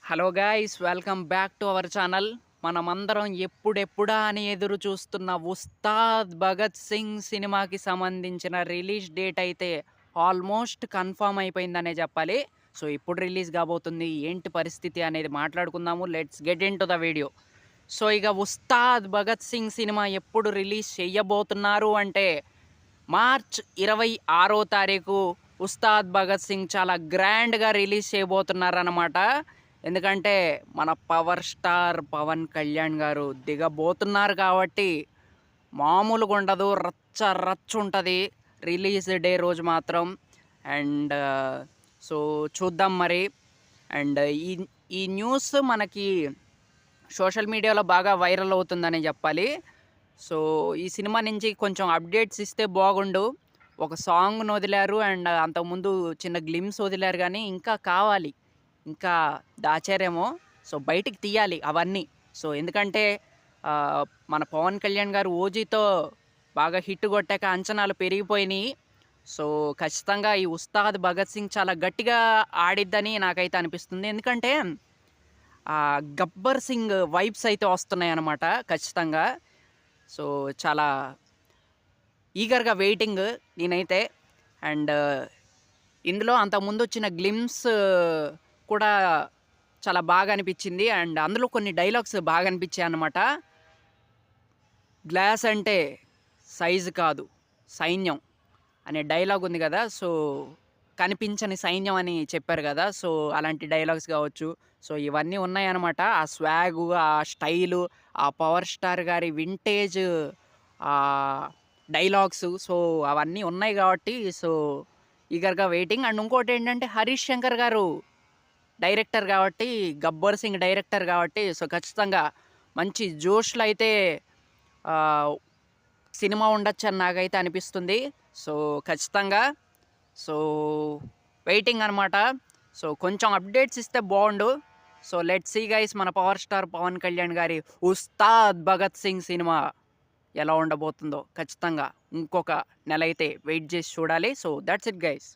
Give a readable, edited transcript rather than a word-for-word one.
Hello guys, welcome back to our channel. మనమందరం ఎప్పుడెప్పుడా అని ఎదురు చూస్తున్న ఉస్తాద్ భగత్ సింగ్ సినిమాకి సంబంధించిన రిలీజ్ డేట్ అయితే ఆల్మోస్ట్ కన్ఫర్మ్ అయిపోయిందనే చెప్పాలి. సో ఇప్పుడు రిలీజ్ కాబోతుంది, ఏంటి పరిస్థితి అనేది మాట్లాడుకుందాము. Let's get in to the video. So ఇక ఉస్తాద్ భగత్ సింగ్ సినిమా ఎప్పుడు రిలీజ్ చేయబోతున్నారు అంటే మార్చ్ 26వ తారీఖు ఉస్తాద్ భగత్ సింగ్ చాలా గ్రాండ్గా రిలీజ్ చేయబోతున్నారన్నమాట. ఎందుకంటే మన పవర్ స్టార్ పవన్ కళ్యాణ్ గారు దిగబోతున్నారు కాబట్టి మామూలుగా ఉండదు, రచ్చ రచ్చ ఉంటుంది రిలీజ్ డే రోజు మాత్రం. అండ్ సో చూద్దాం మరి. అండ్ ఈ ఈ న్యూస్ మనకి సోషల్ మీడియాలో బాగా వైరల్ అవుతుందని చెప్పాలి. సో ఈ సినిమా నుంచి కొంచెం అప్డేట్స్ ఇస్తే బాగుండు. ఒక సాంగ్ను వదిలారు అండ్ అంతకుముందు చిన్న గ్లిమ్స్ వదిలారు, కానీ ఇంకా కావాలి, ఇంకా దాచారేమో. సో బయటికి తీయాలి అవన్నీ. సో ఎందుకంటే మన పవన్ కళ్యాణ్ గారు ఓజీతో బాగా హిట్ కొట్టాక అంచనాలు పెరిగిపోయినాయి. సో ఖచ్చితంగా ఈ ఉస్తాద్ భగత్ సింగ్ చాలా గట్టిగా ఆడిద్దని నాకైతే అనిపిస్తుంది. ఎందుకంటే గబ్బర్ సింగ్ వైబ్స్ అయితే వస్తున్నాయి అన్నమాట ఖచ్చితంగా. సో చాలా ఈగర్గా వెయిటింగ్ నేనైతే. అండ్ ఇందులో అంతకుముందు వచ్చిన గ్లిమ్స్ కూడా చాలా బాగా అనిపించింది. అండ్ అందులో కొన్ని డైలాగ్స్ బాగా అనిపించాయి అన్నమాట. గ్లాస్ అంటే సైజు కాదు, సైన్యం అనే డైలాగ్ ఉంది కదా. సో కనిపించని సైన్యం అని చెప్పారు కదా. సో అలాంటి డైలాగ్స్ కావచ్చు. సో ఇవన్నీ ఉన్నాయన్నమాట. ఆ స్వాగు, ఆ స్టైలు, ఆ పవర్ స్టార్ గారి వింటేజ్ డైలాగ్స్, సో అవన్నీ ఉన్నాయి కాబట్టి సో ఈగర్గా వెయిటింగ్. అండ్ ఇంకోటి ఏంటంటే హరీష్ శంకర్ గారు డైరెక్టర్ కాబట్టి, గబ్బర్ సింగ్ డైరెక్టర్ కాబట్టి, సో ఖచ్చితంగా మంచి జోష్లో అయితే సినిమా ఉండొచ్చు అని నాకైతే అనిపిస్తుంది. సో ఖచ్చితంగా సో వెయిటింగ్ అనమాట. సో కొంచెం అప్డేట్స్ ఇస్తే బాగుండు. సో లెట్స్ సీ గైస్, మన పవర్ స్టార్ పవన్ కళ్యాణ్ గారి ఉస్తాద్ భగత్ సింగ్ సినిమా ఎలా ఉండబోతుందో ఖచ్చితంగా ఇంకొక నెల అయితే వెయిట్ చేసి చూడాలి. So that's it guys.